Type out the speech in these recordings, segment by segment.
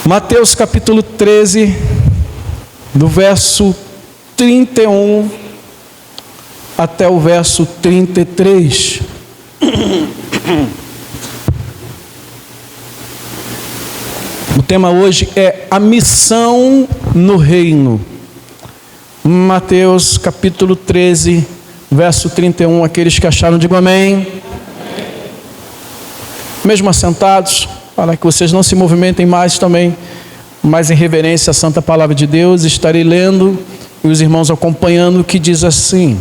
Mateus capítulo 13, do verso 31 até o verso 33. O tema hoje é a missão no reino. Mateus capítulo 13, verso 31. Aqueles que acharam, digam amém. Mesmo assentados, para que vocês não se movimentem mais também, mas em reverência à santa palavra de Deus, estarei lendo e os irmãos acompanhando, que diz assim: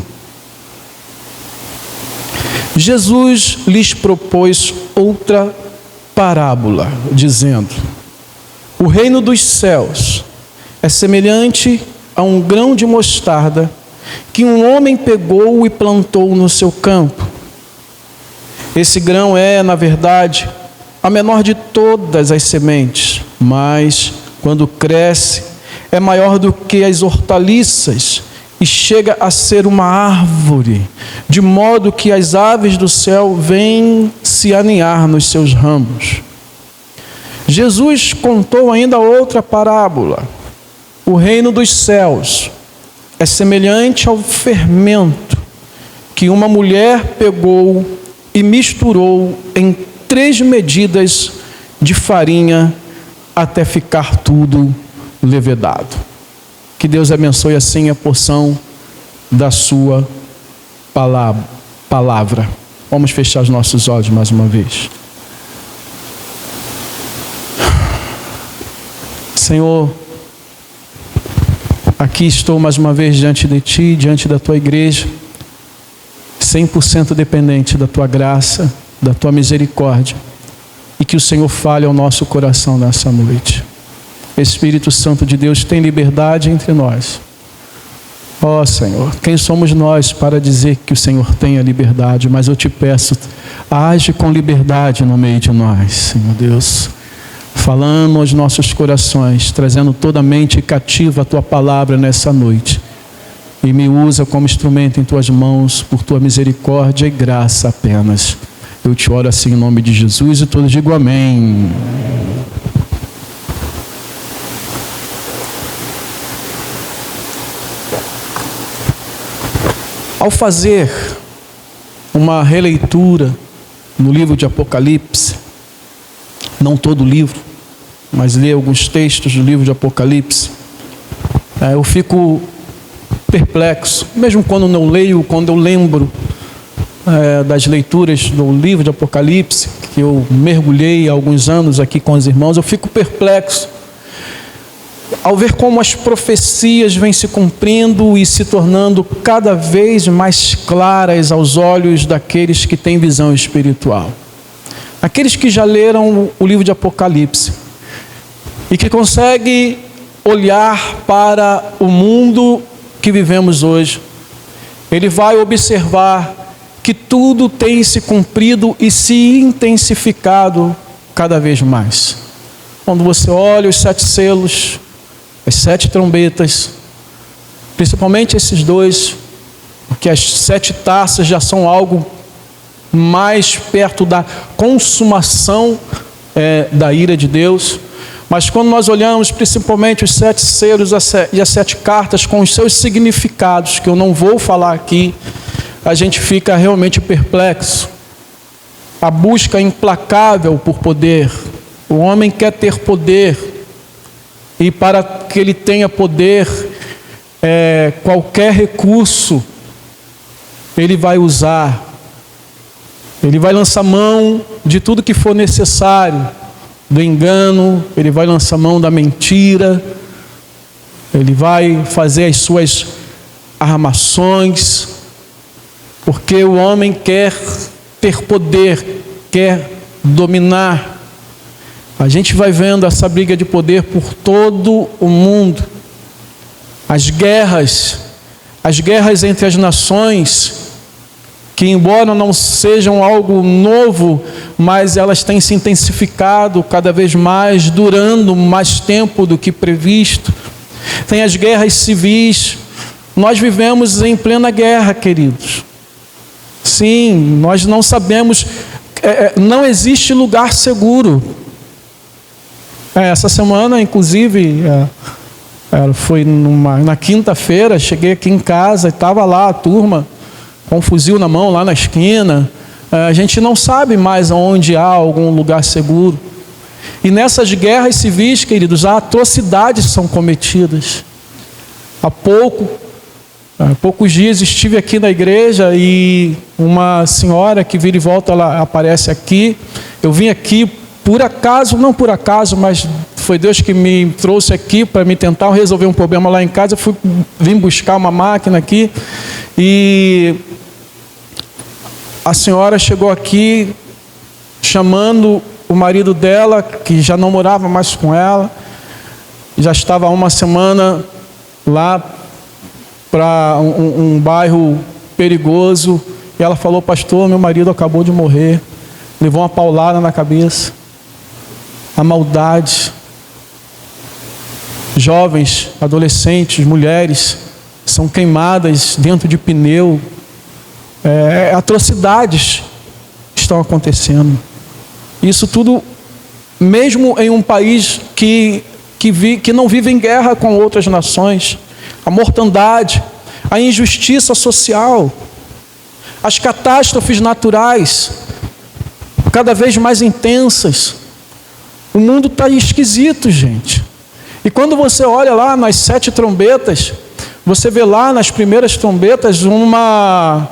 Jesus lhes propôs outra parábola, dizendo: o reino dos céus é semelhante a um grão de mostarda que um homem pegou e plantou no seu campo. Esse grão é, na verdade, a menor de todas as sementes, mas quando cresce é maior do que as hortaliças e chega a ser uma árvore, de modo que as aves do céu vêm se aninhar nos seus ramos. Jesus contou ainda outra parábola: o reino dos céus é semelhante ao fermento que uma mulher pegou e misturou em 3 medidas de farinha até ficar tudo levedado. Que Deus abençoe assim a porção da sua palavra. Vamos fechar os nossos olhos mais uma vez. Senhor, aqui estou mais uma vez diante de Ti, diante da Tua igreja, 100% dependente da Tua graça, da Tua misericórdia, e que o Senhor fale ao nosso coração nessa noite. Espírito Santo de Deus, tem liberdade entre nós. Ó Senhor, quem somos nós para dizer que o Senhor tem a liberdade? Mas eu te peço, age com liberdade no meio de nós, Senhor Deus, falando aos nossos corações, trazendo toda a mente cativa a Tua palavra nessa noite. E me usa como instrumento em Tuas mãos, por Tua misericórdia e graça apenas. Eu te oro assim em nome de Jesus e todos digam amém. Ao fazer uma releitura no livro de Apocalipse, não todo o livro, mas ler alguns textos do livro de Apocalipse, eu fico perplexo, mesmo quando não leio, quando eu lembro das leituras do livro de Apocalipse, que eu mergulhei há alguns anos aqui com os irmãos, eu fico perplexo ao ver como as profecias vêm se cumprindo e se tornando cada vez mais claras aos olhos daqueles que têm visão espiritual. Aqueles que já leram o livro de Apocalipse e que conseguem olhar para o mundo que vivemos hoje, ele vai observar que tudo tem se cumprido e se intensificado cada vez mais. Quando você olha os 7 selos, as 7 trombetas, principalmente esses 2, porque as 7 taças já são algo mais perto da consumação da ira de Deus. Mas quando nós olhamos principalmente os 7 selos e as 7 cartas com os seus significados, que eu não vou falar aqui, a gente fica realmente perplexo. A busca implacável por poder. O homem quer ter poder, e para que ele tenha poder, qualquer recurso ele vai usar. Ele vai lançar mão de tudo que for necessário, do engano, ele vai lançar mão da mentira, ele vai fazer as suas armações, porque o homem quer ter poder, quer dominar. A gente vai vendo essa briga de poder por todo o mundo. As guerras entre as nações, que embora não sejam algo novo, mas elas têm se intensificado cada vez mais, durando mais tempo do que previsto. Tem as guerras civis. Nós vivemos em plena guerra, queridos. Sim, nós não sabemos, não existe lugar seguro. Essa semana, inclusive, foi na quinta-feira, cheguei aqui em casa e estava lá a turma com um fuzil na mão, lá na esquina. A gente não sabe mais aonde há algum lugar seguro. E nessas guerras civis, queridos, atrocidades são cometidas. Há poucos dias estive aqui na igreja e uma senhora que vira e volta, ela aparece aqui. Eu vim aqui por acaso, não por acaso, mas foi Deus que me trouxe aqui para me tentar resolver um problema lá em casa. Vim buscar uma máquina aqui e a senhora chegou aqui chamando o marido dela, que já não morava mais com ela, já estava há uma semana lá para um bairro perigoso, e ela falou: pastor, meu marido acabou de morrer, levou uma paulada na cabeça. A maldade, jovens, adolescentes, mulheres são queimadas dentro de pneu, atrocidades estão acontecendo. Isso tudo, mesmo em um país que não vive em guerra com outras nações. A mortandade, a injustiça social, as catástrofes naturais, cada vez mais intensas. O mundo está esquisito, gente. E quando você olha lá nas 7 trombetas, você vê lá nas primeiras trombetas uma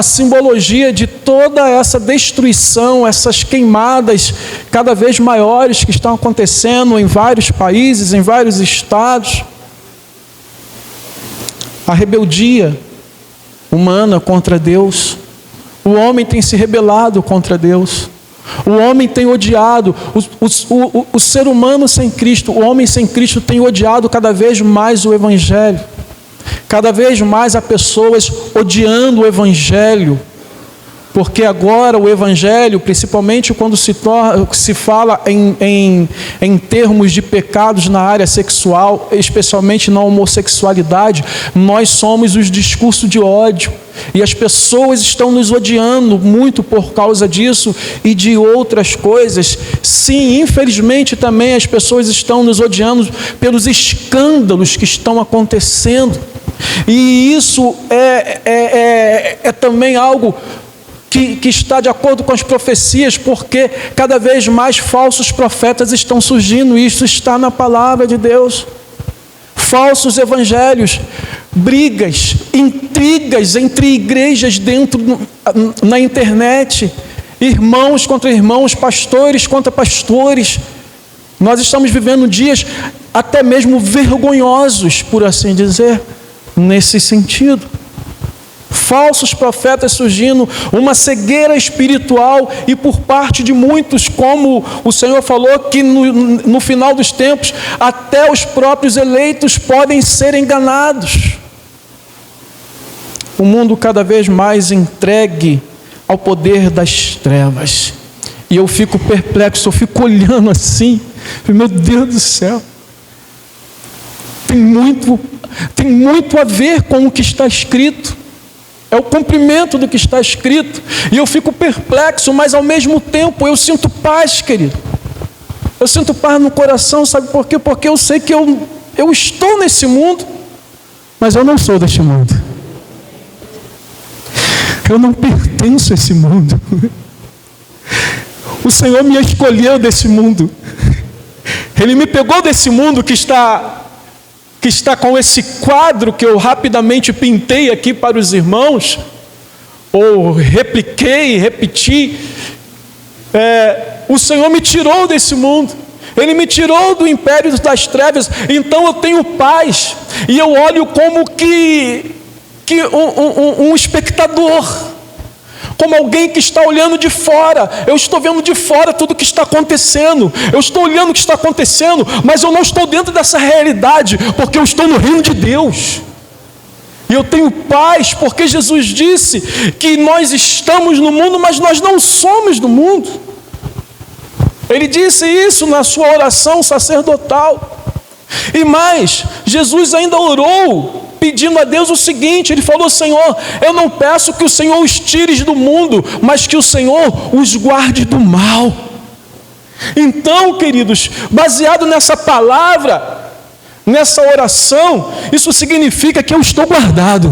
simbologia de toda essa destruição, essas queimadas cada vez maiores que estão acontecendo em vários países, em vários estados. A rebeldia humana contra Deus. O homem tem se rebelado contra Deus. O homem tem odiado, o ser humano sem Cristo, o homem sem Cristo tem odiado cada vez mais o Evangelho. Cada vez mais há pessoas odiando o Evangelho, porque agora o Evangelho, principalmente quando se fala em termos de pecados na área sexual, especialmente na homossexualidade, nós somos os discursos de ódio, e as pessoas estão nos odiando muito por causa disso e de outras coisas. Sim, infelizmente também as pessoas estão nos odiando pelos escândalos que estão acontecendo, e isso é também algo que está de acordo com as profecias, porque cada vez mais falsos profetas estão surgindo, e isso está na palavra de Deus. Falsos evangelhos, brigas, intrigas entre igrejas na internet, irmãos contra irmãos, pastores contra pastores. Nós estamos vivendo dias até mesmo vergonhosos, por assim dizer, nesse sentido. Falsos profetas surgindo, uma cegueira espiritual, e por parte de muitos, como o Senhor falou, que no final dos tempos, até os próprios eleitos podem ser enganados. O mundo cada vez mais entregue ao poder das trevas. E eu fico perplexo, eu fico olhando assim, meu Deus do céu. Tem muito a ver com o que está escrito. É o cumprimento do que está escrito. E eu fico perplexo, mas ao mesmo tempo eu sinto paz, querido. Eu sinto paz no coração, sabe por quê? Porque eu sei que eu estou nesse mundo, mas eu não sou deste mundo. Eu não pertenço a esse mundo. O Senhor me escolheu desse mundo. Ele me pegou desse mundo que está com esse quadro que eu rapidamente pintei aqui para os irmãos, ou repeti. O Senhor me tirou desse mundo, Ele me tirou do império das trevas. Então eu tenho paz, e eu olho como que um espectador, como alguém que está olhando de fora. Eu estou vendo de fora tudo o que está acontecendo, eu estou olhando o que está acontecendo, mas eu não estou dentro dessa realidade, porque eu estou no reino de Deus. E eu tenho paz, porque Jesus disse que nós estamos no mundo, mas nós não somos do mundo. Ele disse isso na sua oração sacerdotal. E mais, Jesus ainda orou pedindo a Deus o seguinte, Ele falou: Senhor, eu não peço que o Senhor os tire do mundo, mas que o Senhor os guarde do mal. Então, queridos, baseado nessa palavra, nessa oração, isso significa que eu estou guardado.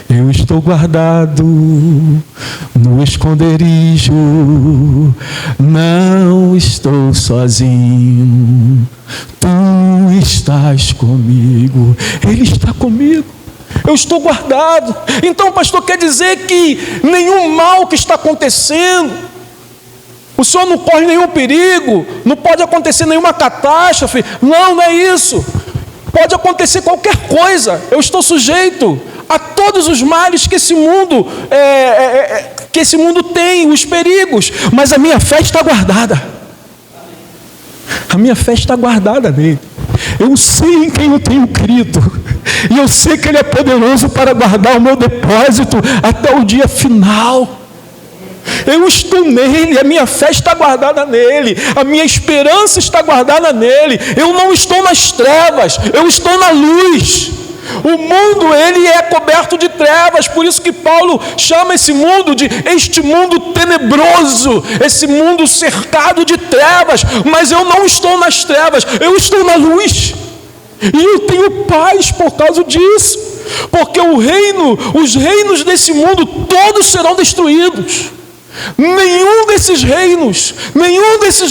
Eu estou guardado no esconderijo, não estou sozinho, tu estás comigo, Ele está comigo, eu estou guardado. Então, pastor, quer dizer que nenhum mal que está acontecendo, o Senhor não corre nenhum perigo, não pode acontecer nenhuma catástrofe. Não, não é isso. Pode acontecer qualquer coisa, eu estou sujeito a todos os males que esse mundo tem, os perigos, mas a minha fé está guardada. A minha fé está guardada nele. Eu sei em quem eu tenho crido, e eu sei que Ele é poderoso para guardar o meu depósito até o dia final. Eu estou nele, a minha fé está guardada nele, a minha esperança está guardada nele. Eu não estou nas trevas, eu estou na luz. O mundo, ele é coberto de trevas, por isso que Paulo chama esse mundo de este mundo tenebroso, esse mundo cercado de trevas. Mas eu não estou nas trevas, eu estou na luz, e eu tenho paz por causa disso, porque os reinos desse mundo todos serão destruídos. Nenhum desses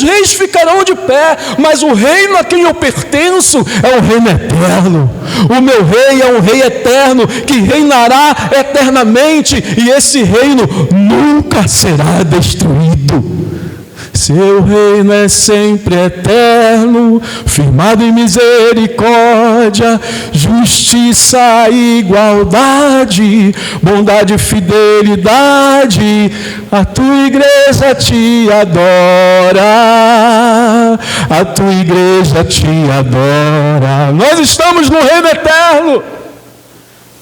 reis ficarão de pé, mas o reino a quem eu pertenço é um reino eterno. O meu rei é um rei eterno que reinará eternamente, e esse reino nunca será destruído. Seu reino é sempre eterno, firmado em misericórdia, justiça e igualdade, bondade e fidelidade. A tua igreja te adora, a tua igreja te adora. Nós estamos no reino eterno,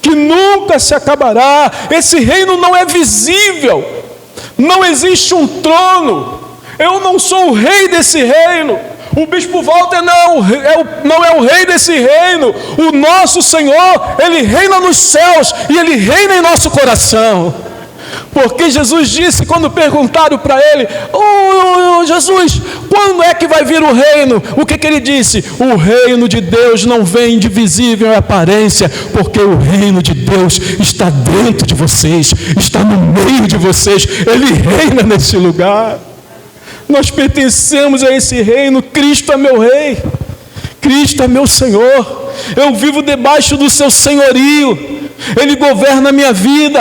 que nunca se acabará. Esse reino não é visível, não existe um trono. Eu não sou o rei desse reino. O bispo Walter não é o rei desse reino. O nosso Senhor, Ele reina nos céus e Ele reina em nosso coração. Porque Jesus disse, quando perguntaram para Ele: Jesus, quando é que vai vir o reino? O que Ele disse? O reino de Deus não vem de visível aparência, porque o reino de Deus está dentro de vocês, está no meio de vocês. Ele reina nesse lugar. Nós pertencemos a esse reino. Cristo é meu rei, Cristo é meu Senhor. Eu vivo debaixo do seu senhorio. Ele governa a minha vida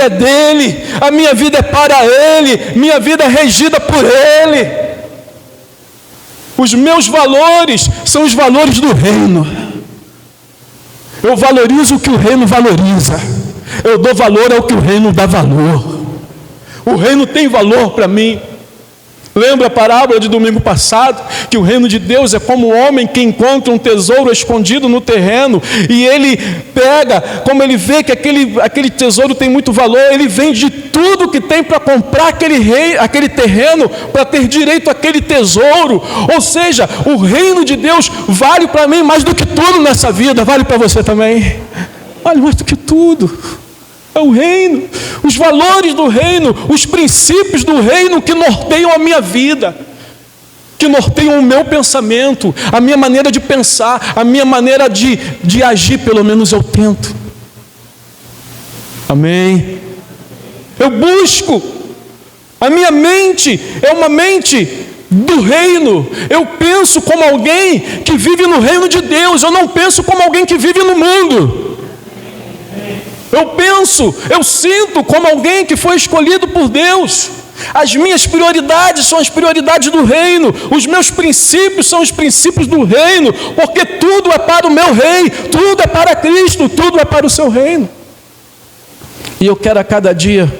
é dele, a minha vida é para Ele, minha vida é regida por Ele. Os meus valores são os valores do reino. Eu valorizo o que o reino valoriza, eu dou valor ao que o reino dá valor. O reino tem valor para mim. Lembra a parábola de domingo passado? Que o reino de Deus é como um homem que encontra um tesouro escondido no terreno, e ele pega, como ele vê que aquele tesouro tem muito valor, ele vende tudo que tem para comprar aquele terreno, para ter direito àquele tesouro. Ou seja, o reino de Deus vale para mim mais do que tudo nessa vida. Vale para você também? Vale mais do que tudo. É o reino, os valores do reino, os princípios do reino que norteiam a minha vida, que norteiam o meu pensamento, a minha maneira de pensar, a minha maneira de agir. Pelo menos eu tento. Amém? Eu busco. A minha mente é uma mente do reino. Eu penso como alguém que vive no reino de Deus, eu não penso como alguém que vive no mundo. Eu sinto como alguém que foi escolhido por Deus. As minhas prioridades são as prioridades do reino. Os meus princípios são os princípios do reino. Porque tudo é para o meu rei, tudo é para Cristo, tudo é para o seu reino. E eu quero a cada dia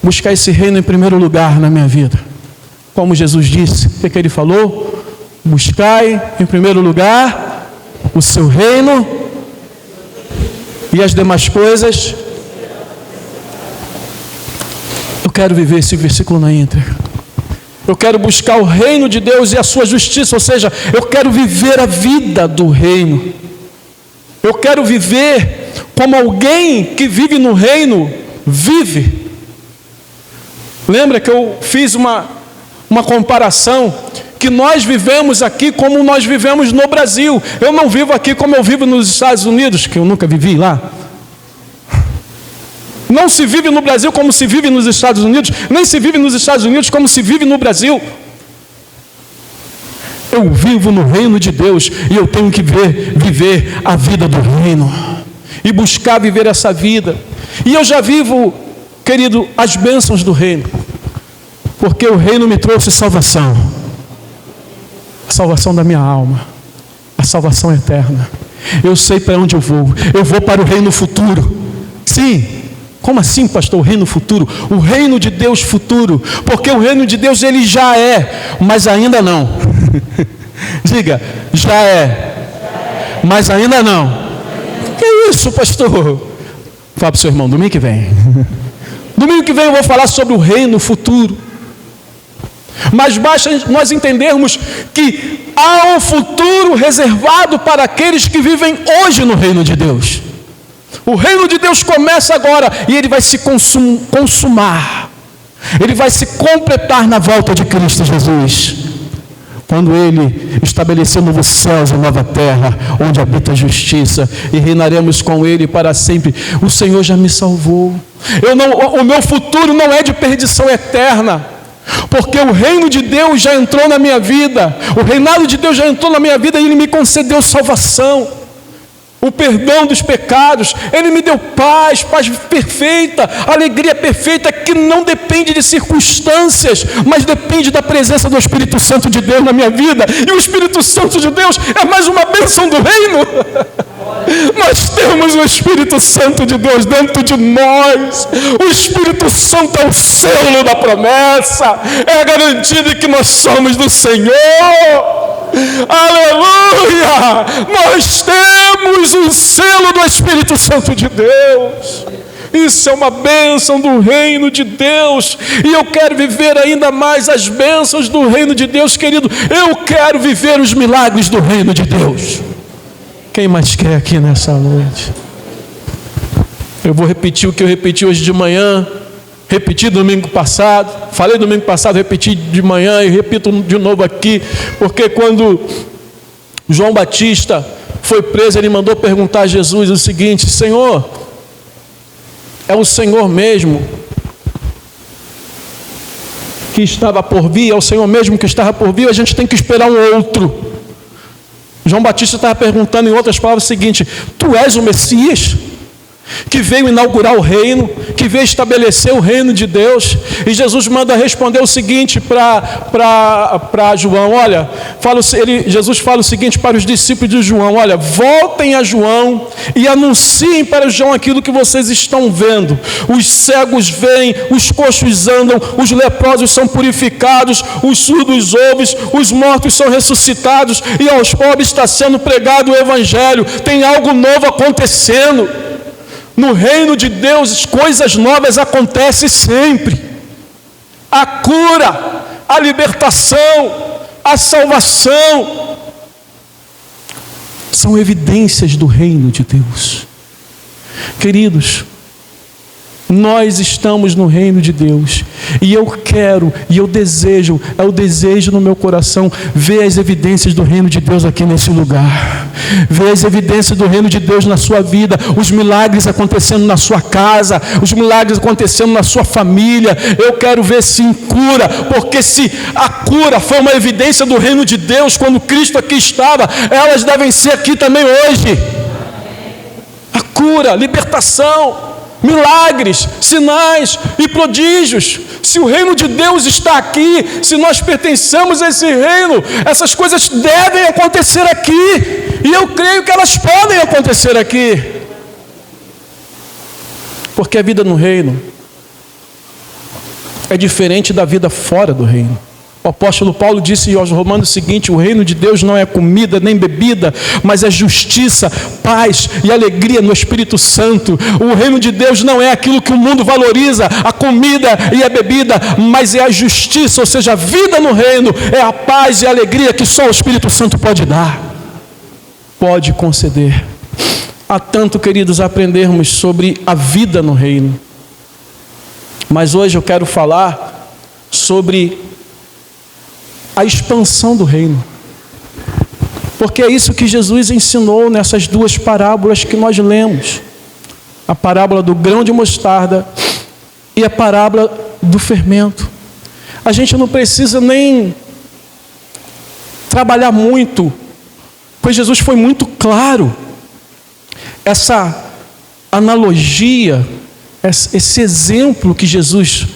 buscar esse reino em primeiro lugar na minha vida. Como Jesus disse, o que Ele falou? Buscai em primeiro lugar o seu reino, e as demais coisas. Eu quero viver esse versículo na íntegra. Eu quero buscar o reino de Deus e a sua justiça. Ou seja, eu quero viver a vida do reino. Eu quero viver como alguém que vive no reino vive. Lembra que eu fiz uma uma comparação, que nós vivemos aqui como nós vivemos no Brasil. Eu não vivo aqui como eu vivo nos Estados Unidos, que eu nunca vivi lá. Não se vive no Brasil como se vive nos Estados Unidos, nem se vive nos Estados Unidos como se vive no Brasil. Eu vivo no reino de Deus e eu tenho que viver a vida do reino e buscar viver essa vida. E eu já vivo, querido, as bênçãos do reino, porque o reino me trouxe salvação, a salvação da minha alma, a salvação eterna. Eu sei para onde eu vou para o reino futuro. Sim. Como assim, pastor? O reino futuro? O reino de Deus futuro. Porque o reino de Deus ele já é, mas ainda não. Diga, já é, mas ainda não. Que isso, pastor? Fala para o seu irmão, domingo que vem. Domingo que vem eu vou falar sobre o reino futuro. Mas basta nós entendermos que há um futuro reservado para aqueles que vivem hoje no reino de Deus. O reino de Deus começa agora e ele vai se consumar. Ele vai se completar na volta de Cristo Jesus. Quando ele estabelecer novos céus e nova terra, onde habita a justiça, e reinaremos com ele para sempre. O Senhor já me salvou. O meu futuro não é de perdição eterna, porque o reino de Deus já entrou na minha vida. O reinado de Deus já entrou na minha vida e ele me concedeu salvação, o perdão dos pecados. Ele me deu paz perfeita, alegria perfeita, que não depende de circunstâncias, mas depende da presença do Espírito Santo de Deus na minha vida. E o Espírito Santo de Deus é mais uma bênção do reino. Nós temos o Espírito Santo de Deus dentro de nós. O Espírito Santo é o selo da promessa, é a garantia de que nós somos do Senhor. Aleluia! Nós temos o selo do Espírito Santo de Deus. Isso é uma bênção do reino de Deus. E eu quero viver ainda mais as bênçãos do reino de Deus, querido. Eu quero viver os milagres do reino de Deus. Quem mais quer aqui nessa noite? Eu vou repetir o que eu repeti hoje de manhã, repeti domingo passado, falei domingo passado, repeti de manhã e repito de novo aqui, porque quando João Batista foi preso, ele mandou perguntar a Jesus o seguinte: Senhor, é o Senhor mesmo que estava por vir? É o Senhor mesmo que estava por vir? A gente tem que esperar um outro. João Batista estava perguntando, em outras palavras, o seguinte: tu és o Messias, que veio inaugurar o reino, que veio estabelecer o reino de Deus? E Jesus manda responder o seguinte para João. Olha, Jesus fala o seguinte para os discípulos de João: olha, voltem a João e anunciem para João aquilo que vocês estão vendo. Os cegos veem, os coxos andam, os leprosos são purificados, os surdos ouvem, os mortos são ressuscitados, e aos pobres está sendo pregado o evangelho. Tem algo novo acontecendo. No reino de Deus, coisas novas acontecem sempre. A cura, a libertação, a salvação são evidências do reino de Deus. Queridos, nós estamos no reino de Deus, e eu quero, e eu desejo, é o desejo no meu coração, ver as evidências do reino de Deus aqui nesse lugar, ver as evidências do reino de Deus na sua vida, os milagres acontecendo na sua casa, os milagres acontecendo na sua família. Eu quero ver sim cura, porque se a cura foi uma evidência do reino de Deus quando Cristo aqui estava, elas devem ser aqui também hoje. A cura, libertação, milagres, sinais e prodígios. Se o reino de Deus está aqui, se nós pertencemos a esse reino, essas coisas devem acontecer aqui, e eu creio que elas podem acontecer aqui, porque a vida no reino é diferente da vida fora do reino. O apóstolo Paulo disse aos Romanos o seguinte: o reino de Deus não é comida nem bebida, mas é justiça, paz e alegria no Espírito Santo. O reino de Deus não é aquilo que o mundo valoriza, a comida e a bebida, mas é a justiça, ou seja, a vida no reino é a paz e a alegria que só o Espírito Santo pode dar, pode conceder. Há tanto, queridos, a aprendermos sobre a vida no reino, mas hoje eu quero falar sobre a expansão do reino. Porque é isso que Jesus ensinou nessas duas parábolas que nós lemos. A parábola do grão de mostarda e a parábola do fermento. A gente não precisa nem trabalhar muito, pois Jesus foi muito claro. Essa analogia, esse exemplo que Jesus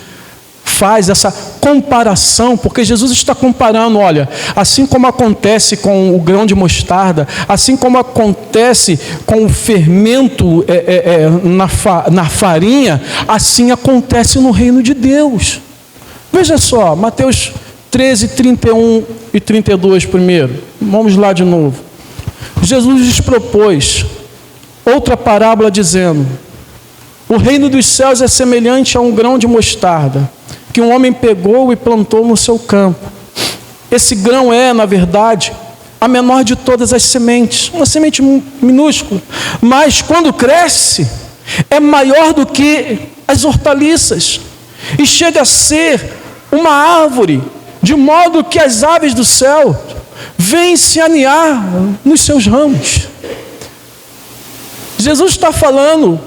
faz, essa comparação, porque Jesus está comparando, olha, assim como acontece com o grão de mostarda, assim como acontece com o fermento na farinha, assim acontece no reino de Deus. Veja só, Mateus 13, 31 e 32 primeiro. Vamos lá de novo. Jesus lhes propôs outra parábola dizendo: o reino dos céus é semelhante a um grão de mostarda, que um homem pegou e plantou no seu campo. Esse grão é, na verdade, a menor de todas as sementes, uma semente minúscula, mas quando cresce, é maior do que as hortaliças, e chega a ser uma árvore, de modo que as aves do céu vêm se aninhar nos seus ramos. Jesus está falando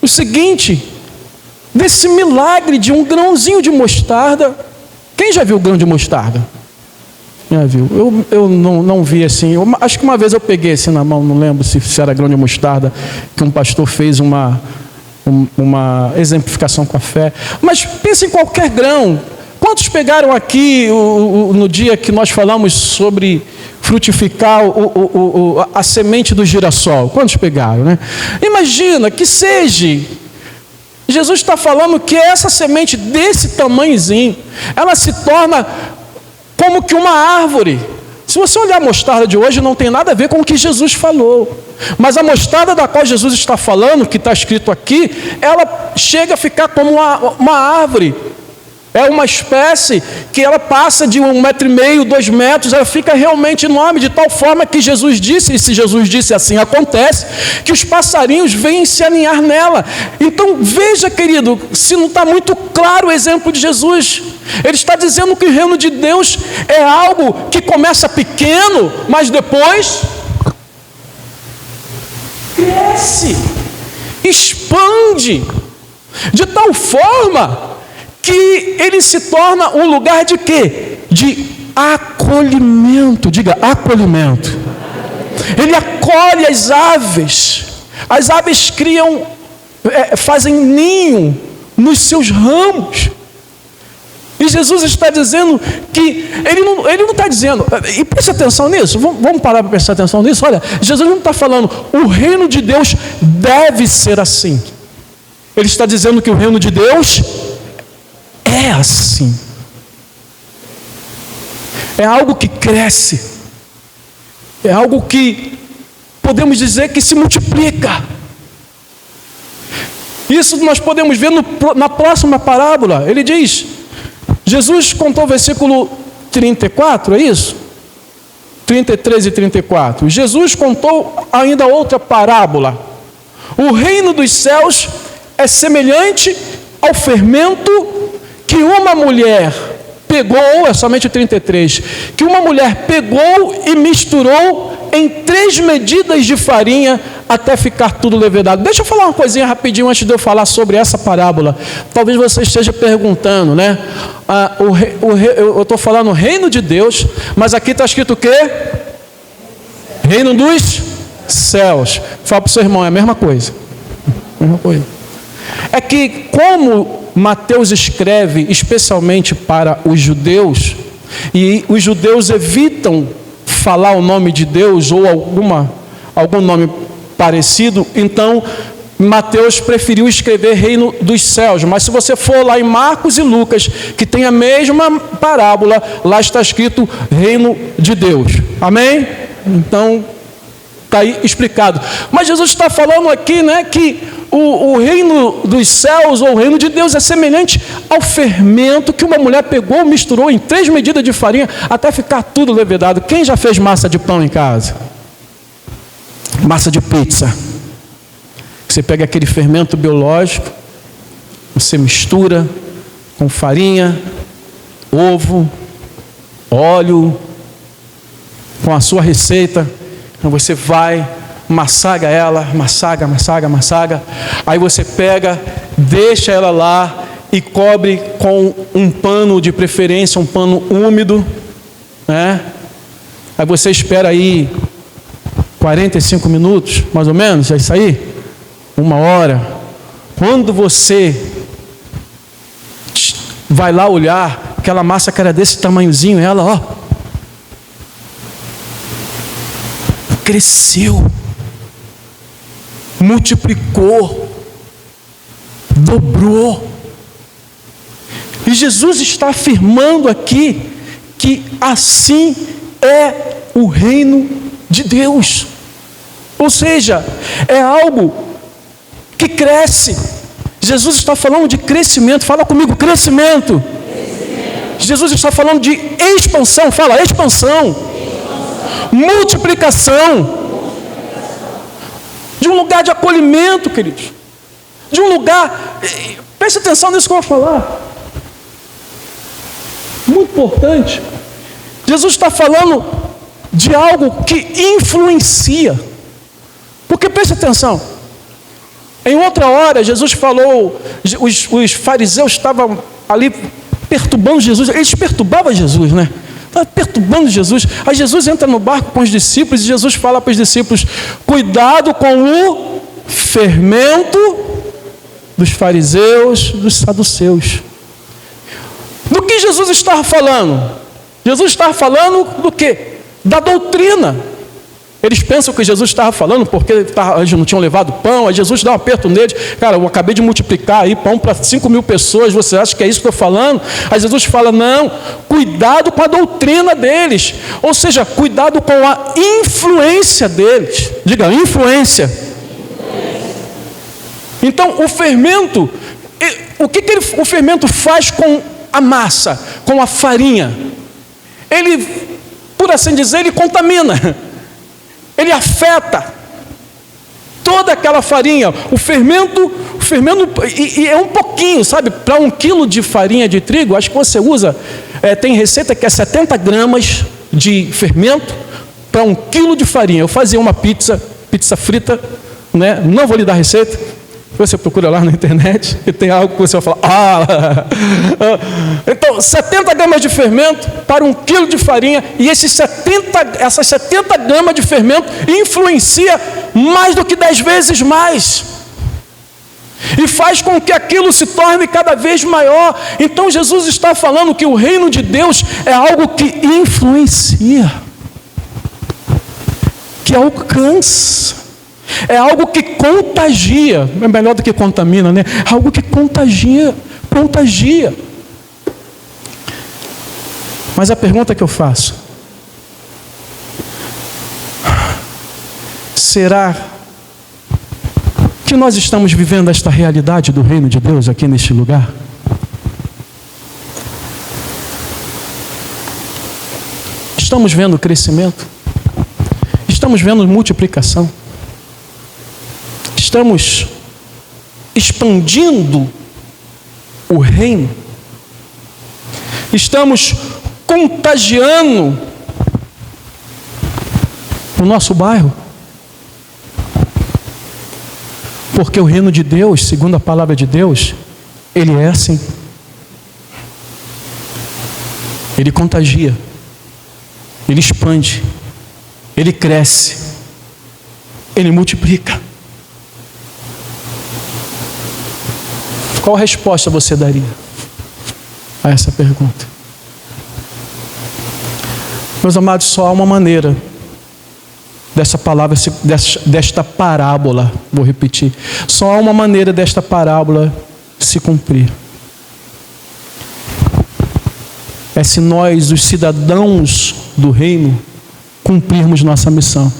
o seguinte, desse milagre de um grãozinho de mostarda. Quem já viu grão de mostarda? Já viu? Eu não vi assim. Acho que uma vez eu peguei assim na mão, não lembro se era grão de mostarda, que um pastor fez uma exemplificação com a fé. Mas pense em qualquer grão. Quantos pegaram aqui no dia que nós falamos sobre frutificar a semente do girassol? Quantos pegaram, né? Imagina que seja... Jesus está falando que essa semente desse tamanhozinho, ela se torna como que uma árvore. Se você olhar a mostarda de hoje, não tem nada a ver com o que Jesus falou. Mas a mostarda da qual Jesus está falando, que está escrito aqui, ela chega a ficar como uma árvore. É uma espécie que ela passa de 1,5 metro, 2 metros, ela fica realmente enorme, de tal forma que Jesus disse, e se Jesus disse assim acontece, que os passarinhos vêm se aninhar nela. Então veja, querido, se não está muito claro o exemplo de Jesus. Ele está dizendo que o reino de Deus é algo que começa pequeno, mas depois cresce, expande, de tal forma que ele se torna um lugar de quê? De acolhimento. Diga, acolhimento. Ele acolhe as aves. As aves criam, fazem ninho nos seus ramos. E Jesus está dizendo que, ele não está dizendo, e preste atenção nisso, vamos parar para prestar atenção nisso. Olha, Jesus não está falando, o reino de Deus deve ser assim. Ele está dizendo que o reino de Deus é assim. É algo que cresce. É algo que podemos dizer que se multiplica. Isso nós podemos ver na próxima parábola. Ele diz, Jesus contou o versículo 34, é isso? 33 e 34. Jesus contou ainda outra parábola. O reino dos céus é semelhante ao fermento que uma mulher pegou, é somente o 33, que uma mulher pegou e misturou em 3 medidas de farinha até ficar tudo levedado. Deixa eu falar uma coisinha rapidinho antes de eu falar sobre essa parábola. Talvez você esteja perguntando, né? Eu estou falando reino de Deus, mas aqui está escrito o quê? Reino dos céus. Fala para o seu irmão, é a mesma coisa. Mesma coisa. É que como Mateus escreve especialmente para os judeus, e os judeus evitam falar o nome de Deus ou algum nome parecido, então Mateus preferiu escrever reino dos céus. Mas se você for lá em Marcos e Lucas, que tem a mesma parábola, lá está escrito reino de Deus. Amém? Então está aí explicado. Mas Jesus está falando aqui, né, que o reino dos céus, ou o reino de Deus, é semelhante ao fermento que uma mulher pegou, misturou em 3 medidas de farinha, até ficar tudo levedado. Quem já fez massa de pão em casa? Massa de pizza. Você pega aquele fermento biológico, você mistura com farinha, ovo, óleo, com a sua receita. Então você vai, massaga ela, massaga. Aí você pega, deixa ela lá e cobre com um pano, de preferência um pano úmido, né? Aí você espera aí 45 minutos, mais ou menos, é isso aí? 1 hora. Quando você vai lá olhar, aquela massa que era desse tamanhozinho, ela, ó, cresceu, multiplicou, dobrou. E Jesus está afirmando aqui que assim é o reino de Deus. Ou seja, é algo que cresce. Jesus está falando de crescimento. Fala comigo, crescimento. Jesus está falando de expansão. Fala, expansão. Multiplicação. De um lugar de acolhimento, queridos. De um lugar... Preste atenção nisso que eu vou falar. Muito importante. Jesus está falando de algo que influencia. Porque preste atenção. Em outra hora, Jesus falou, os fariseus estavam ali perturbando Jesus. Eles perturbavam Jesus, né? Estavam perturbando Jesus. Aí Jesus entra no barco com os discípulos e Jesus fala para os discípulos: cuidado com o fermento dos fariseus, dos saduceus. Do que Jesus estava falando? Jesus estava falando do quê? Da doutrina. Eles pensam que Jesus estava falando porque eles não tinham levado pão. Aí Jesus dá um aperto neles. Cara, eu acabei de multiplicar aí pão para 5.000 pessoas. Você acha que é isso que eu estou falando? Aí Jesus fala, não, cuidado com a doutrina deles. Ou seja, cuidado com a influência deles. Diga, influência. Então, o fermento, o fermento faz com a massa, com a farinha? Ele, por assim dizer, ele contamina. Ele afeta toda aquela farinha. O fermento e é um pouquinho, sabe? Para 1 quilo de farinha de trigo, acho que você usa, tem receita que é 70 gramas de fermento para 1 quilo de farinha. Eu fazia uma pizza frita, né? Não vou lhe dar receita. Você procura lá na internet e tem algo que você vai falar, então 70 gramas de fermento para 1 quilo de farinha, e essas 70 gramas de fermento influencia mais do que 10 vezes mais, e faz com que aquilo se torne cada vez maior. Então Jesus está falando que o reino de Deus é algo que influencia, que alcança. É algo que contagia. É melhor do que contamina, né? Algo que contagia. Mas a pergunta que eu faço: será que nós estamos vivendo esta realidade do reino de Deus aqui neste lugar? Estamos vendo crescimento? Estamos vendo multiplicação? Estamos expandindo o reino? Estamos contagiando o nosso bairro? Porque o reino de Deus, segundo a palavra de Deus, ele é assim. Ele contagia, ele expande, ele cresce, ele multiplica. Qual resposta você daria a essa pergunta? Meus amados, só há uma maneira dessa palavra, desta parábola, vou repetir, só há uma maneira desta parábola se cumprir. É se nós, os cidadãos do reino, cumprirmos nossa missão.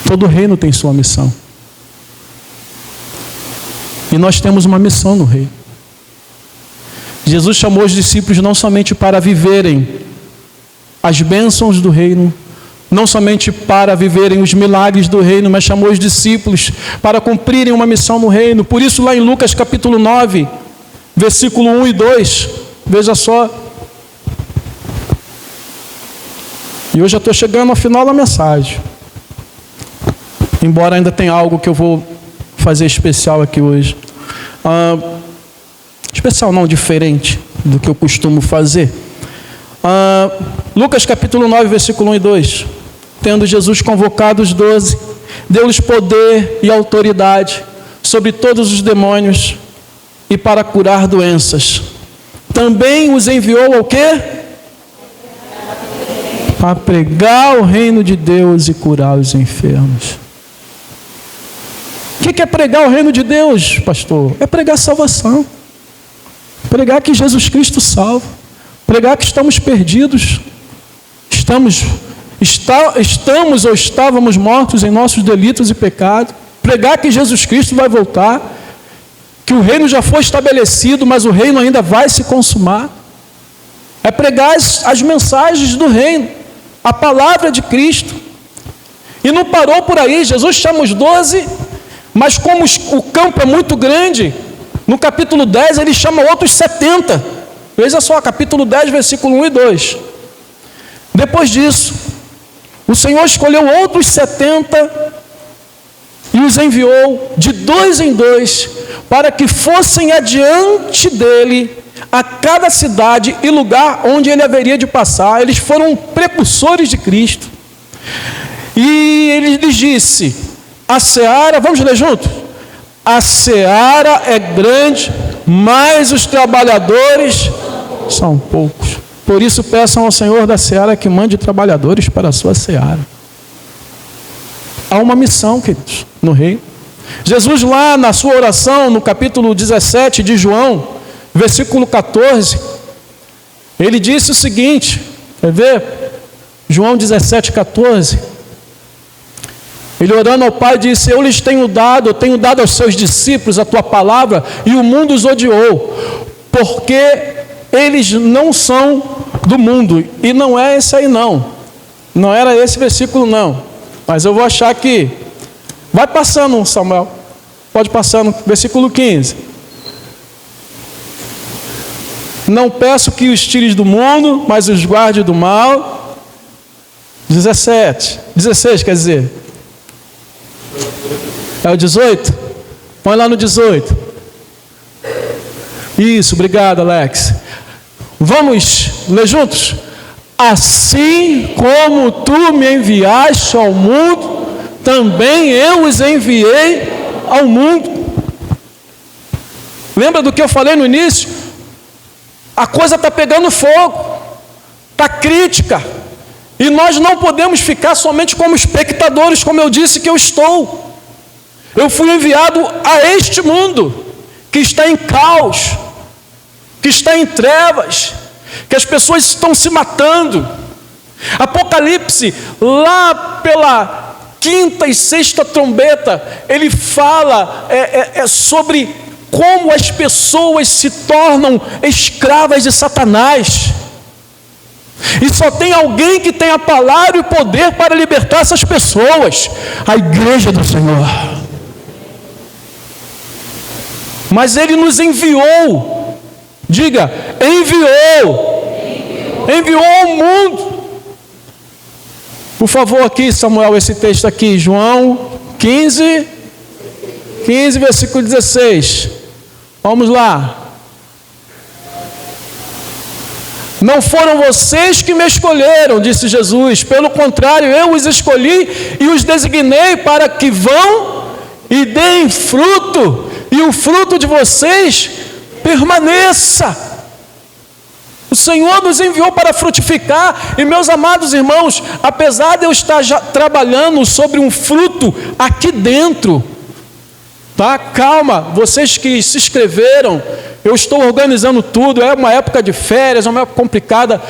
Todo reino tem sua missão. E nós temos uma missão no reino. Jesus chamou os discípulos não somente para viverem as bênçãos do reino, não somente para viverem os milagres do reino, mas chamou os discípulos para cumprirem uma missão no reino. Por isso, lá em Lucas capítulo 9, versículo 1 e 2, veja só, E hoje eu estou chegando ao final da mensagem. Embora ainda tenha algo que eu vou fazer especial aqui hoje. Especial não, diferente do que eu costumo fazer. Lucas capítulo 9, versículo 1 e 2. Tendo Jesus convocado os 12, deu-lhes poder e autoridade sobre todos os demônios e para curar doenças. Também os enviou ao quê? Para pregar o reino de Deus e curar os enfermos. O que é pregar o reino de Deus, pastor? É pregar salvação. Pregar que Jesus Cristo salva. Pregar que estamos perdidos. Estamos ou estávamos mortos em nossos delitos e pecados. Pregar que Jesus Cristo vai voltar. Que o reino já foi estabelecido, mas o reino ainda vai se consumar. É pregar as mensagens do reino. A palavra de Cristo. E não parou por aí. Jesus chama os 12, mas como o campo é muito grande, no capítulo 10 ele chama outros 70. Veja só, capítulo 10, versículo 1 e 2. Depois disso, o Senhor escolheu outros 70 e os enviou de 2 em 2 para que fossem adiante dele a cada cidade e lugar onde ele haveria de passar. Eles foram precursores de Cristo. E ele lhes disse: a seara, vamos ler juntos? A seara é grande, mas os trabalhadores são poucos. Por isso peçam ao Senhor da seara que mande trabalhadores para a sua seara. Há uma missão, queridos, no reino. Jesus lá na sua oração, no capítulo 17 de João, versículo 14, ele disse o seguinte, quer ver? João 17, 14. Ele orando ao Pai disse: eu tenho dado aos seus discípulos a tua palavra e o mundo os odiou, porque eles não são do mundo. E não é esse aí não era esse versículo não, mas eu vou achar que, vai passando, Samuel, pode passar no versículo 15. Não peço que os tires do mundo, mas os guarde do mal. 16 quer dizer. É o 18? Põe lá no 18. Isso, obrigado, Alex. Vamos ler juntos? Assim como tu me enviaste ao mundo, também eu os enviei ao mundo. Lembra do que eu falei no início? A coisa está pegando fogo, está crítica, e nós não podemos ficar somente como espectadores, como eu disse que eu estou. Eu fui enviado a este mundo, que está em caos, que está em trevas, que as pessoas estão se matando. Apocalipse, lá pela 5ª e 6ª trombeta, ele fala sobre como as pessoas se tornam escravas de Satanás. E só tem alguém que tem a palavra e o poder para libertar essas pessoas: a igreja do Senhor. Mas ele nos enviou. Diga, enviou ao mundo. Por favor, aqui, Samuel, esse texto aqui, João 15, versículo 16. Vamos lá. Não foram vocês que me escolheram, disse Jesus. Pelo contrário, eu os escolhi e os designei para que vão e deem fruto, e o fruto de vocês permaneça. O Senhor nos enviou para frutificar. E meus amados irmãos, apesar de eu estar já trabalhando sobre um fruto aqui dentro, tá? Calma, vocês que se inscreveram, eu estou organizando tudo, é uma época de férias, é uma época complicada,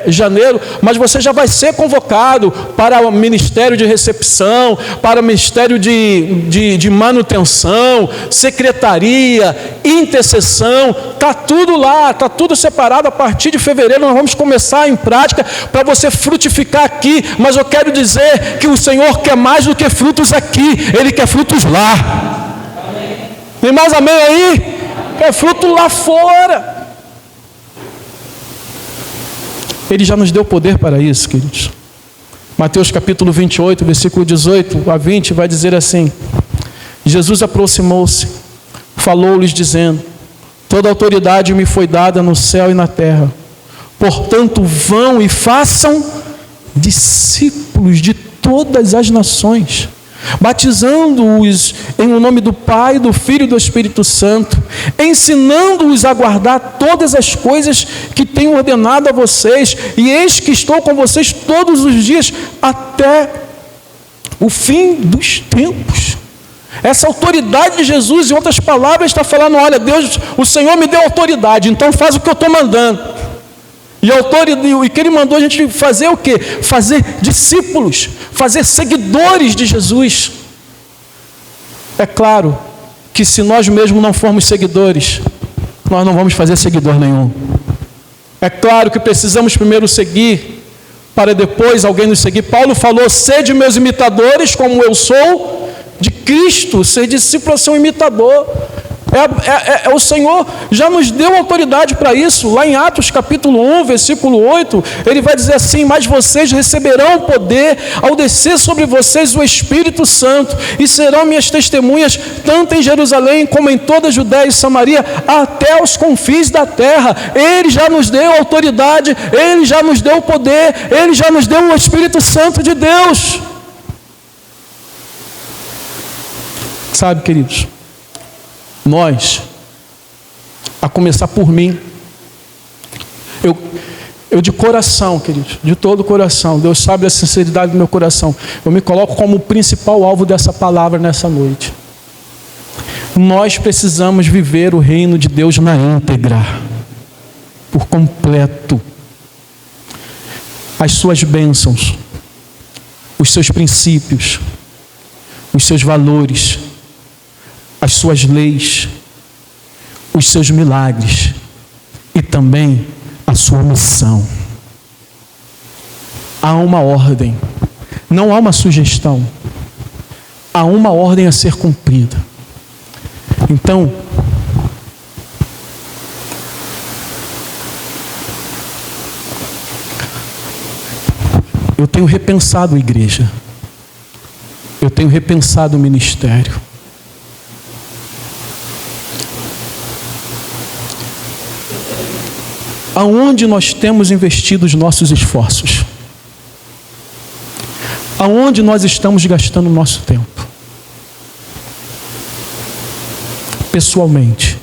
janeiro, mas você já vai ser convocado para o ministério de recepção, para o ministério de manutenção, secretaria, intercessão, está tudo lá, está tudo separado. A partir de fevereiro nós vamos começar em prática para você frutificar aqui, mas eu quero dizer que o Senhor quer mais do que frutos aqui, Ele quer frutos lá. Tem mais amém aí? É fruto lá fora. Ele já nos deu poder para isso, queridos. Mateus capítulo 28, versículo 18 a 20, vai dizer assim: Jesus aproximou-se, falou-lhes dizendo: toda autoridade me foi dada no céu e na terra. Portanto, vão e façam discípulos de todas as nações, batizando-os em o nome do Pai, do Filho e do Espírito Santo, ensinando-os a guardar todas as coisas que tenho ordenado a vocês, e eis que estou com vocês todos os dias até o fim dos tempos. Essa autoridade de Jesus, em outras palavras, está falando: olha, Deus, o Senhor me deu autoridade, então faz o que eu estou mandando. E o que Ele mandou a gente fazer o quê? Fazer discípulos, fazer seguidores de Jesus. É claro que se nós mesmos não formos seguidores, nós não vamos fazer seguidor nenhum. É claro que precisamos primeiro seguir, para depois alguém nos seguir. Paulo falou: sede meus imitadores, como eu sou de Cristo. Ser discípulo é ser um imitador. O Senhor já nos deu autoridade para isso. Lá em Atos capítulo 1, versículo 8, Ele vai dizer assim: mas vocês receberão poder ao descer sobre vocês o Espírito Santo, e serão minhas testemunhas, tanto em Jerusalém como em toda a Judéia e Samaria, até os confins da terra. Ele já nos deu autoridade, Ele já nos deu o poder, Ele já nos deu o Espírito Santo de Deus. Sabe, queridos, nós, a começar por mim, eu de coração, queridos, de todo o coração, Deus sabe a sinceridade do meu coração, eu me coloco como o principal alvo dessa palavra nessa noite. Nós precisamos viver o reino de Deus na íntegra, por completo. As suas bênçãos, os seus princípios, os seus valores, as suas leis, os seus milagres e também a sua missão. Há uma ordem, não há uma sugestão, há uma ordem a ser cumprida. Então, eu tenho repensado a igreja, eu tenho repensado o ministério. Aonde nós temos investido os nossos esforços? Aonde nós estamos gastando o nosso tempo? Pessoalmente,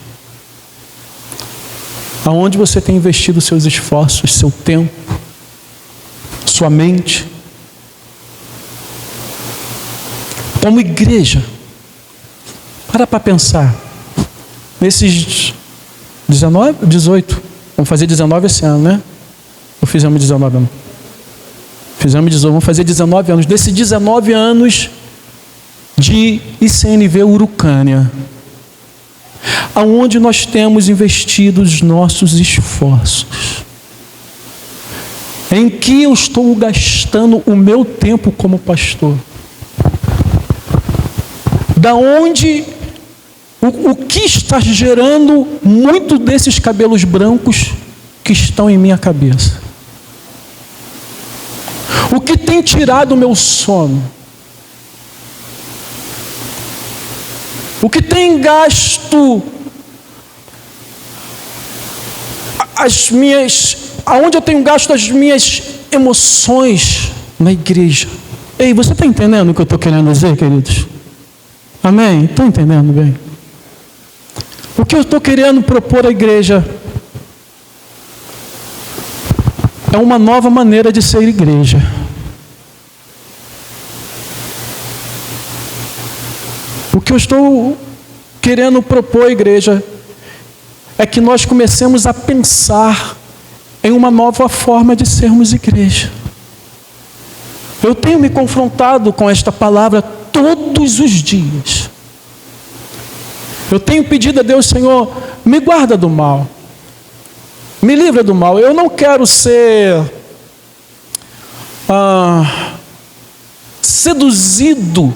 aonde você tem investido seus esforços, seu tempo, sua mente? Como igreja, para pensar. Nesses 18, vamos fazer 19 esse ano, né? Ou fizemos 19 anos? Fizemos 18, vamos fazer 19 anos. Desses 19 anos de ICNV Urucânia, aonde nós temos investido os nossos esforços? Em que eu estou gastando o meu tempo como pastor? Da onde... O que está gerando muito desses cabelos brancos que estão em minha cabeça? O que tem tirado o meu sono? O que tem gasto aonde eu tenho gasto as minhas emoções na igreja? Ei, você está entendendo o que eu estou querendo dizer, queridos? Amém? Estão entendendo bem? O que eu estou querendo propor à igreja é uma nova maneira de ser igreja. O que eu estou querendo propor à igreja é que nós comecemos a pensar em uma nova forma de sermos igreja. Eu tenho me confrontado com esta palavra todos os dias. Eu tenho pedido a Deus: Senhor, me guarda do mal, me livra do mal. Eu não quero ser seduzido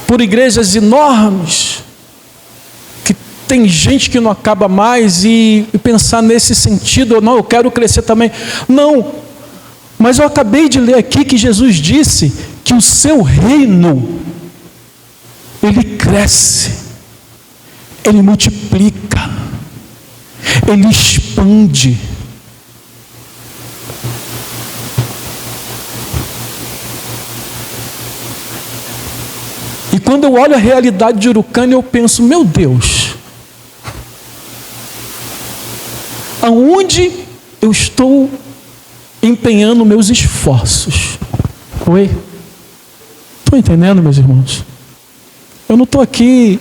por igrejas enormes, que tem gente que não acaba mais, e pensar nesse sentido: não, eu quero crescer também. Não, Mas eu acabei de ler aqui que Jesus disse que o seu reino, ele cresce, ele multiplica, ele expande. E quando eu olho a realidade de Urucânia, eu penso, meu Deus, aonde eu estou empenhando meus esforços? Oi? Estão entendendo, meus irmãos? Eu não estou aqui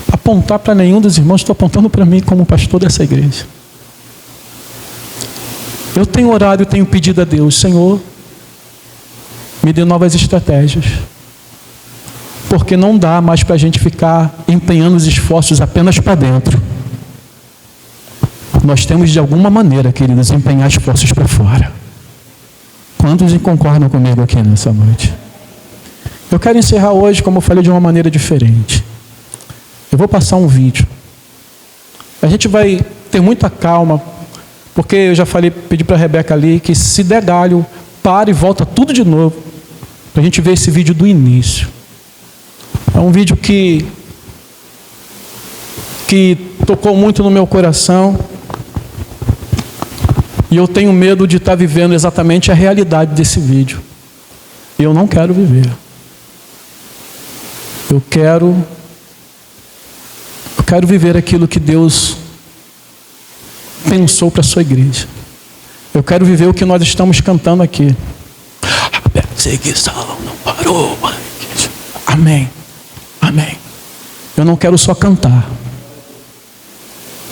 apontar para nenhum dos irmãos, estou apontando para mim como pastor dessa igreja. Eu tenho orado e tenho pedido a Deus, Senhor, me dê novas estratégias. Porque não dá mais para a gente ficar empenhando os esforços apenas para dentro. Nós temos de alguma maneira, queridos, empenhar esforços para fora. Quantos concordam comigo aqui nessa noite? Eu quero encerrar hoje, como eu falei, de uma maneira diferente. Eu vou passar um vídeo. A gente vai ter muita calma, porque eu já falei, pedi para a Rebeca ali, que se der galho, para e volta tudo de novo, para a gente ver esse vídeo do início. É um vídeo que tocou muito no meu coração, e eu tenho medo de estar vivendo exatamente a realidade desse vídeo. E eu não quero viver. Eu quero viver aquilo que Deus pensou para a sua igreja. Eu quero viver o que nós estamos cantando aqui. A perseguição não parou. Amém. Amém. Eu não quero só cantar.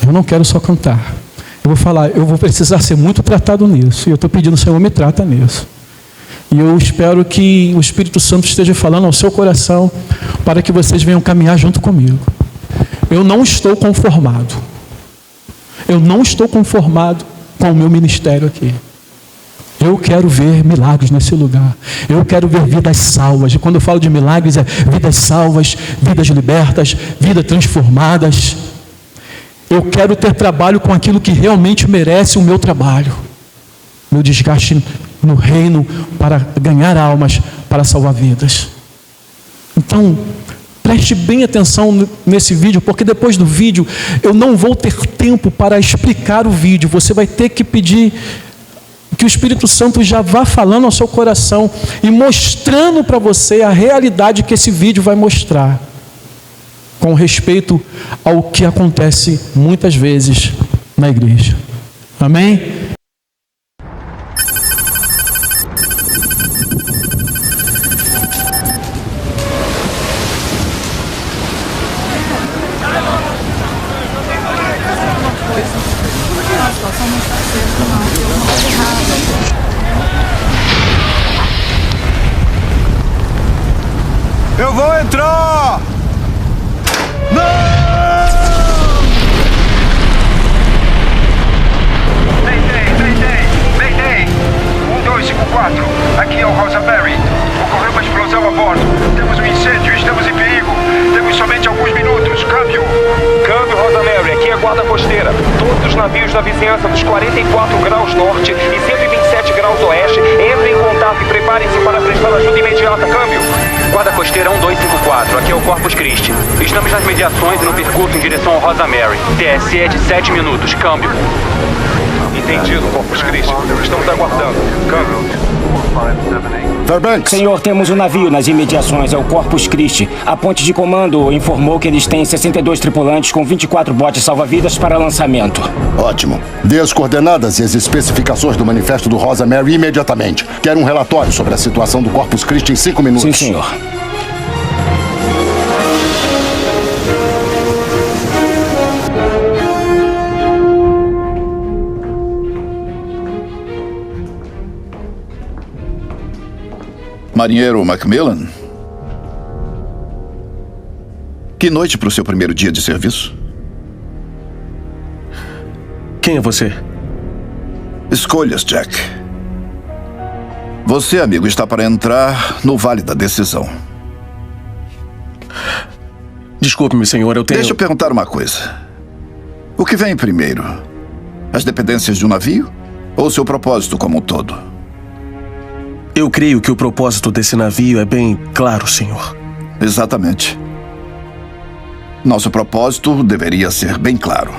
Eu não quero só cantar. Eu vou falar, eu vou precisar ser muito tratado nisso. E eu estou pedindo, Senhor, me trata nisso. E eu espero que o Espírito Santo esteja falando ao seu coração para que vocês venham caminhar junto comigo. Eu não estou conformado. Eu não estou conformado com o meu ministério aqui. Eu quero ver milagres nesse lugar. Eu quero ver vidas salvas. E quando eu falo de milagres, é vidas salvas, vidas libertas, vidas transformadas. Eu quero ter trabalho com aquilo que realmente merece o meu trabalho. Meu desgaste no reino para ganhar almas, para salvar vidas. Então, preste bem atenção nesse vídeo, porque depois do vídeo eu não vou ter tempo para explicar o vídeo. Você vai ter que pedir que o Espírito Santo já vá falando ao seu coração e mostrando para você a realidade que esse vídeo vai mostrar, com respeito ao que acontece muitas vezes na igreja. Amém? Eu vou entrar! Não! Mayday! 1254, aqui é o Rosenberry. Ocorreu uma explosão a bordo. Temos um incêndio, estamos em perigo. Temos somente alguns minutos. Câmbio, Rosenberry, aqui é a guarda costeira. Todos os navios da vizinhança dos 44 graus norte e 127 graus oeste entrem em contato e preparem-se para prestar ajuda imediata. Câmbio. Guarda costeira 1254, aqui é o Corpus Christi. Estamos nas mediações e no percurso em direção ao Rosa Mary. TSE é de 7 minutos, câmbio. Entendido, Corpus Christi. Estamos aguardando. Câmbio. Fairbanks. Senhor, temos um navio nas imediações, é o Corpus Christi. A ponte de comando informou que eles têm 62 tripulantes com 24 botes salva-vidas para lançamento. Ótimo. Dê as coordenadas e as especificações do manifesto do Rosa Mary imediatamente. Quero um relatório sobre a situação do Corpus Christi em 5 minutos. Sim, senhor. Marinheiro Macmillan? Que noite para o seu primeiro dia de serviço? Quem é você? Escolhas, Jack. Você, amigo, está para entrar no Vale da Decisão. Desculpe-me, senhor, eu tenho... Deixa eu perguntar uma coisa. O que vem primeiro? As dependências de um navio? Ou seu propósito como um todo? Eu creio que o propósito desse navio é bem claro, senhor. Exatamente. Nosso propósito deveria ser bem claro.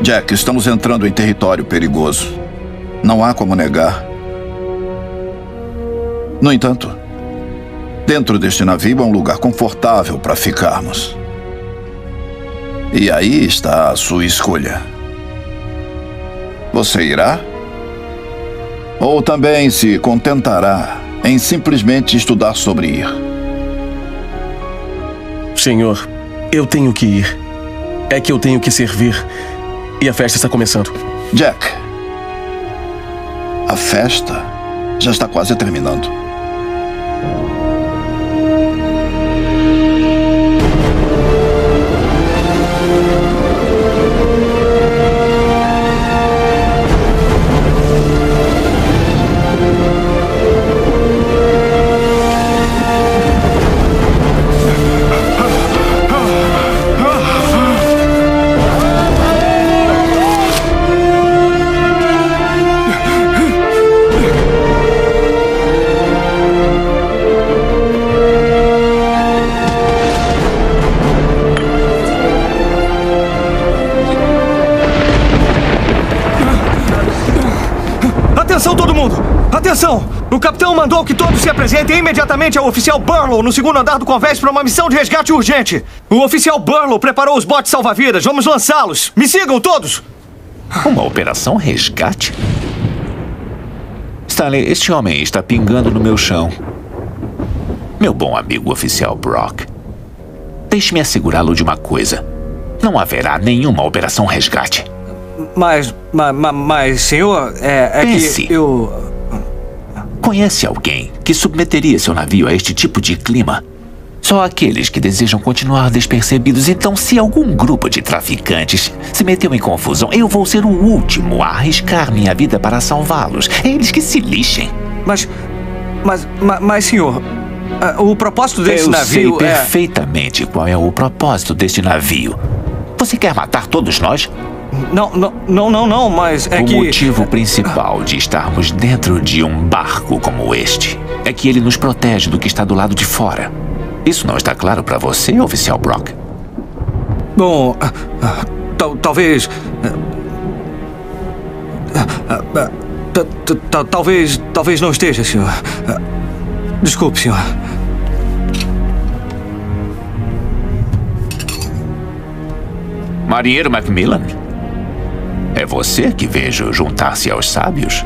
Jack, estamos entrando em território perigoso. Não há como negar. No entanto, dentro deste navio é um lugar confortável para ficarmos. E aí está a sua escolha. Você irá? Ou também se contentará em simplesmente estudar sobre ir? Senhor, eu tenho que ir. É que eu tenho que servir. E a festa está começando. Jack, a festa já está quase terminando. Atenção, todo mundo! Atenção! O capitão mandou que todos se apresentem imediatamente ao oficial Burlow no segundo andar do convés para uma missão de resgate urgente. O oficial Burlow preparou os botes salva-vidas. Vamos lançá-los. Me sigam todos! Uma operação resgate? Stanley, este homem está pingando no meu chão. Meu bom amigo oficial Brock, deixe-me assegurá-lo de uma coisa. Não haverá nenhuma operação resgate. Mas, senhor, Pense. que eu... Conhece alguém que submeteria seu navio a este tipo de clima? Só aqueles que desejam continuar despercebidos. Então, se algum grupo de traficantes se meteu em confusão, eu vou ser o último a arriscar minha vida para salvá-los. Eles que se lixem. Mas, senhor, o propósito desse navio Eu sei perfeitamente qual é o propósito deste navio. Você quer matar todos nós? Não, mas é que... O motivo principal de estarmos dentro de um barco como este é que ele nos protege do que está do lado de fora. Isso não está claro para você, oficial Brock? Bom, talvez... Talvez não esteja, senhor. Desculpe, senhor. Marinheiro Macmillan? É você que vejo juntar-se aos sábios?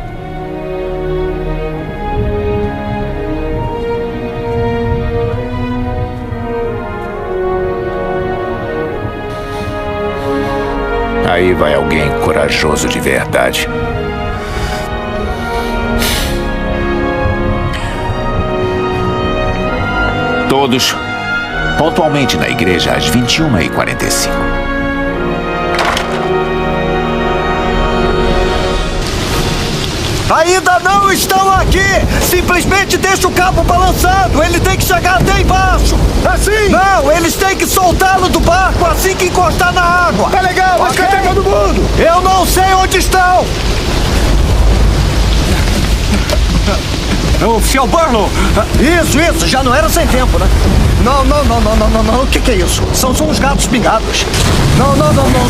Aí vai alguém corajoso de verdade. Todos, pontualmente na igreja às 21h45. Ainda não estão aqui! Simplesmente deixa o cabo balançando! Ele tem que chegar até embaixo! Assim? Não, eles têm que soltá-lo do barco assim que encostar na água! Tá legal, mas cadê todo mundo? Eu não sei onde estão! Oficial Burlow! Isso, já não era sem tempo, né? Não, o que é isso? São os gatos pingados. Não,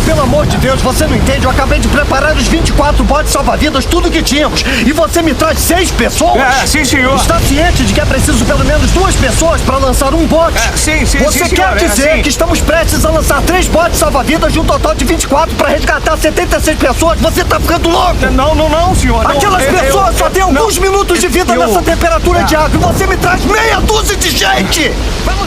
pelo amor de Deus, você não entende? Eu acabei de preparar os 24 botes salva-vidas, tudo que tínhamos. E você me traz 6 pessoas? Sim, senhor. Está ciente de que é preciso pelo menos 2 pessoas para lançar um bote? Sim, Você quer dizer que estamos prestes a lançar 3 botes salva-vidas de um total de 24 para resgatar 76 pessoas? Você tá ficando louco? Não, senhor. Aquelas pessoas só têm alguns minutos de vida nessa temperatura de água e você me traz meia dúzia de gente!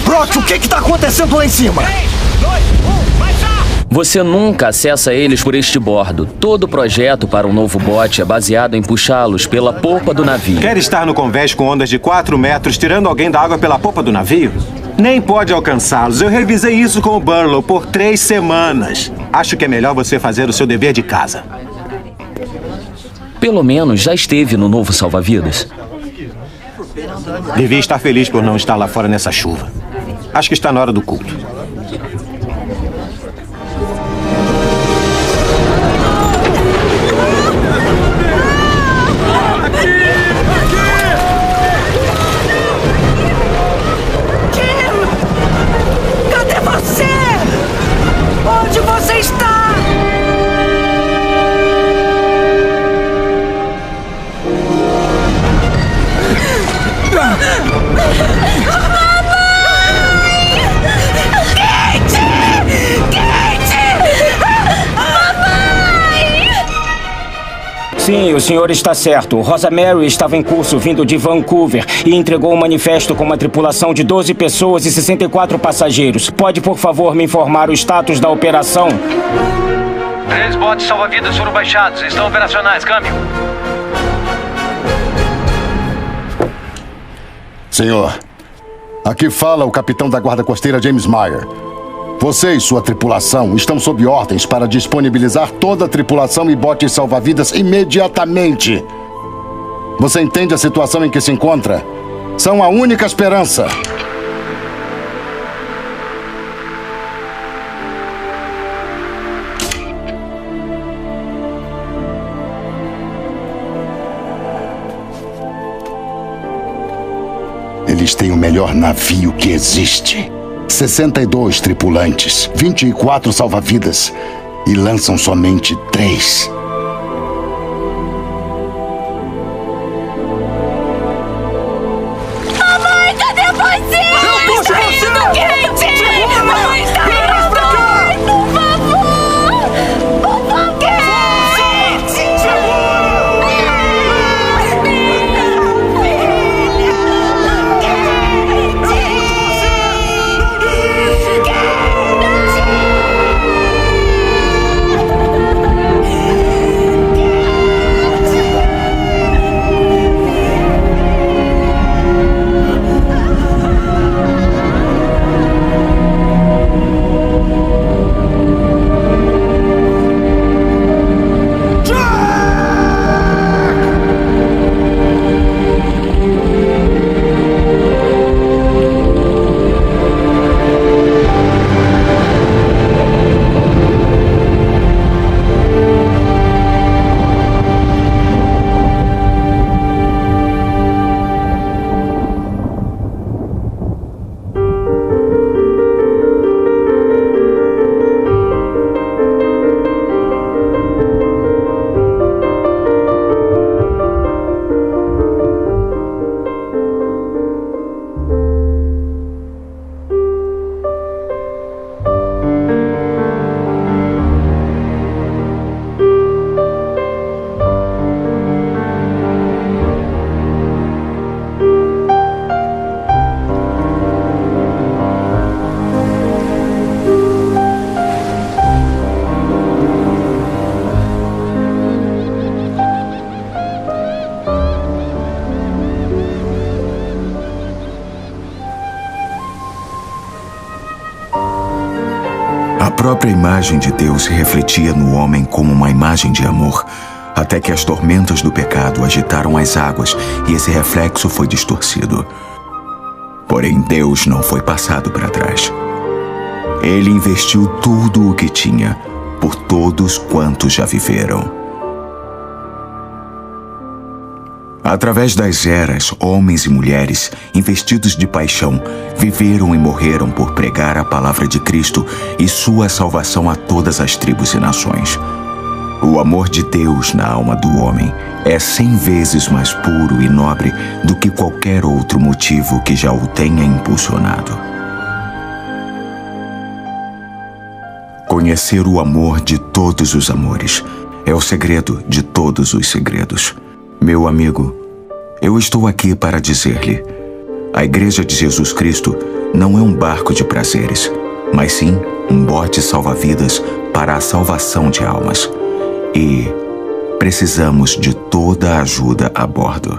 Brock, o que tá acontecendo lá em cima? 3, 2, 1, vai já! Você nunca acessa eles por este bordo. Todo o projeto para um novo bote é baseado em puxá-los pela polpa do navio. Quer estar no convés com ondas de 4 metros, tirando alguém da água pela polpa do navio? Nem pode alcançá-los. Eu revisei isso com o Burlow por 3 semanas. Acho que é melhor você fazer o seu dever de casa. Pelo menos já esteve no novo salva-vidas. Devia estar feliz por não estar lá fora nessa chuva. Acho que está na hora do culto. Sim, o senhor está certo. Rosa Mary estava em curso vindo de Vancouver e entregou um manifesto com uma tripulação de 12 pessoas e 64 passageiros. Pode, por favor, me informar o status da operação? 3 botes salva-vidas foram baixados. Estão operacionais. Câmbio. Senhor, aqui fala o capitão da guarda costeira James Meyer. Você e sua tripulação estão sob ordens para disponibilizar toda a tripulação e botes salva-vidas imediatamente. Você entende a situação em que se encontra? São a única esperança. Eles têm o melhor navio que existe. 62 tripulantes, 24 salva-vidas e lançam somente 3. Mamãe, cadê você? Eu puxo você! Quente! Mamãe, está vindo! Por favor! Por favor! A própria imagem de Deus se refletia no homem como uma imagem de amor, até que as tormentas do pecado agitaram as águas e esse reflexo foi distorcido. Porém, Deus não foi passado para trás. Ele investiu tudo o que tinha por todos quantos já viveram. Através das eras, homens e mulheres, investidos de paixão, viveram e morreram por pregar a palavra de Cristo e sua salvação a todas as tribos e nações. O amor de Deus na alma do homem é 100 vezes mais puro e nobre do que qualquer outro motivo que já o tenha impulsionado. Conhecer o amor de todos os amores é o segredo de todos os segredos. Meu amigo, eu estou aqui para dizer-lhe: a Igreja de Jesus Cristo não é um barco de prazeres, mas sim um bote salva-vidas para a salvação de almas. E precisamos de toda a ajuda a bordo.